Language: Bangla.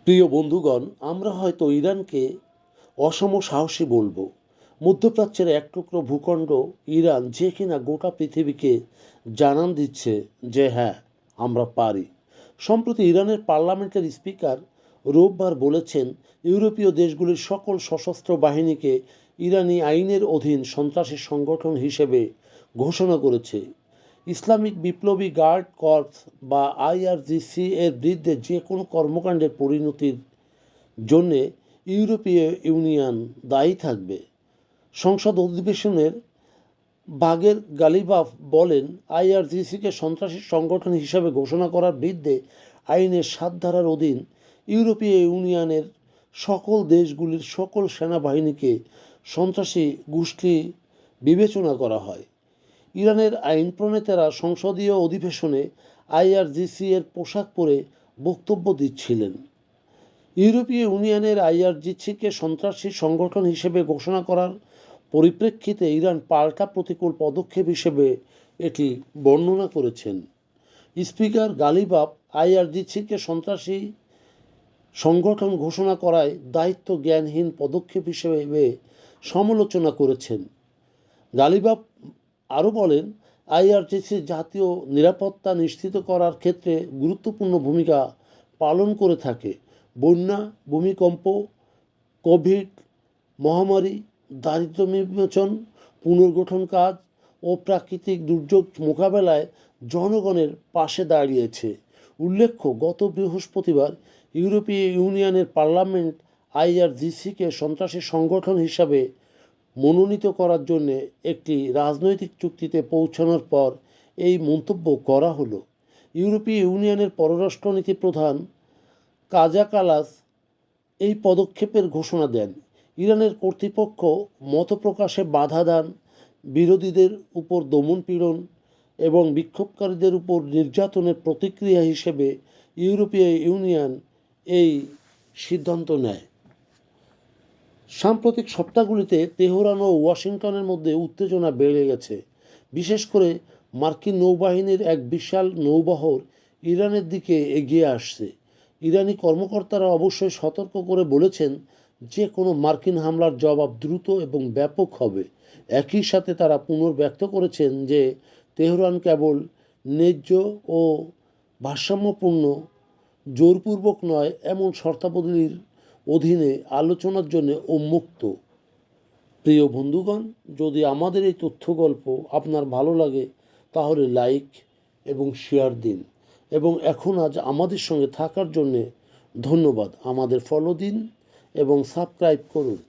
প্রিয় বন্ধুগণ, আমরা হয়তো ইরানকে অসম সাহসী বলবো। মধ্যপ্রাচ্যের এক টুকরো ভূখণ্ড ইরান, যে কিনা গোটা পৃথিবীকে জানান দিচ্ছে যে হ্যাঁ, আমরা পারি। সম্প্রতি ইরানের পার্লামেন্টের স্পিকার রোববার বলেছেন, ইউরোপীয় দেশগুলির সকল সশস্ত্র বাহিনীকে ইরানি আইনের অধীন সন্ত্রাসী সংগঠন হিসেবে ঘোষণা করেছে। ইসলামিক বিপ্লবী গার্ড কর্পস বা আইআরজিসি এর বিরুদ্ধে যে কোনো কর্মকাণ্ডের পরিণতির জন্যে ইউরোপীয় ইউনিয়ন দায়ী থাকবে। সংসদ অধিবেশনের বাগের গালিবাফ বলেন, আইআরজিসিকে সন্ত্রাসী সংগঠন হিসাবে ঘোষণা করার বিরুদ্ধে আইনের ৭ ধারার অধীন ইউরোপীয় ইউনিয়নের সকল দেশগুলির সকল সেনাবাহিনীকে সন্ত্রাসী গোষ্ঠী বিবেচনা করা হয়। ইরানের আইন প্রণেতারা সংসদীয় অধিবেশনে আইআরজিসি এর পোশাক পরে বক্তব্য দিচ্ছিলেন। ইউরোপীয় ইউনিয়নের আইআরজিসিকে সন্ত্রাসী সংগঠন হিসেবে ঘোষণা করার পরিপ্রেক্ষিতে ইরান পাল্টা প্রতিকূল পদক্ষেপ হিসেবে এটি বর্ণনা করেছেন। স্পিকার গালিবাফ আইআরজিসিকে সন্ত্রাসী সংগঠন ঘোষণা করায় দায়িত্ব জ্ঞানহীন পদক্ষেপ হিসেবে সমালোচনা করেছেন। গালিবাফ আরও বলেন, আইআরজিসি জাতীয় নিরাপত্তা নিশ্চিত করার ক্ষেত্রে গুরুত্বপূর্ণ ভূমিকা পালন করে থাকে। বন্যা, ভূমিকম্প, কোভিড মহামারী, দারিদ্র্য বিমোচন, পুনর্গঠন কাজ ও প্রাকৃতিক দুর্যোগ মোকাবেলায় জনগণের পাশে দাঁড়িয়েছে। উল্লেখ্য, গত বৃহস্পতিবার ইউরোপীয় ইউনিয়নের পার্লামেন্ট আইআরজিসিকে সন্ত্রাসী সংগঠন হিসাবে মনোনীত করার জন্য একটি রাজনৈতিক চুক্তিতে পৌঁছানোর পর এই মন্তব্য করা হলো। ইউরোপীয় ইউনিয়নের পররাষ্ট্রনীতি প্রধান কাজা কালাস এই পদক্ষেপের ঘোষণা দেন। ইরানের কর্তৃপক্ষ মতপ্রকাশে বাধা দান, বিরোধীদের উপর দমনপীড়ন এবং বিক্ষোভকারীদের উপর নির্যাতনের প্রতিক্রিয়া হিসেবে ইউরোপীয় ইউনিয়ন এই সিদ্ধান্ত নেয়। সাম্প্রতিক সপ্তাহগুলিতে তেহরান ও ওয়াশিংটনের মধ্যে উত্তেজনা বেড়ে গেছে। বিশেষ করে মার্কিন নৌবাহিনীর এক বিশাল নৌবহর ইরানের দিকে এগিয়ে আসছে। ইরানি কর্মকর্তারা অবশ্যই সতর্ক করে বলেছেন যে কোনো মার্কিন হামলার জবাব দ্রুত এবং ব্যাপক হবে। একই সাথে তারা পুনর্ব্যক্ত করেছেন যে তেহরান কেবল ন্যায্য ও ভারসাম্যপূর্ণ, জোরপূর্বক নয় এমন শর্তাবলীর অধীনে আলোচনার জন্য উন্মুক্ত। প্রিয় বন্ধুগণ, যদি আমাদের এই তথ্য গল্প আপনার ভালো লাগে তাহলে লাইক এবং শেয়ার দিন, এবং আজ আমাদের সঙ্গে থাকার জন্যে ধন্যবাদ। আমাদের ফলো দিন এবং সাবস্ক্রাইব করুন।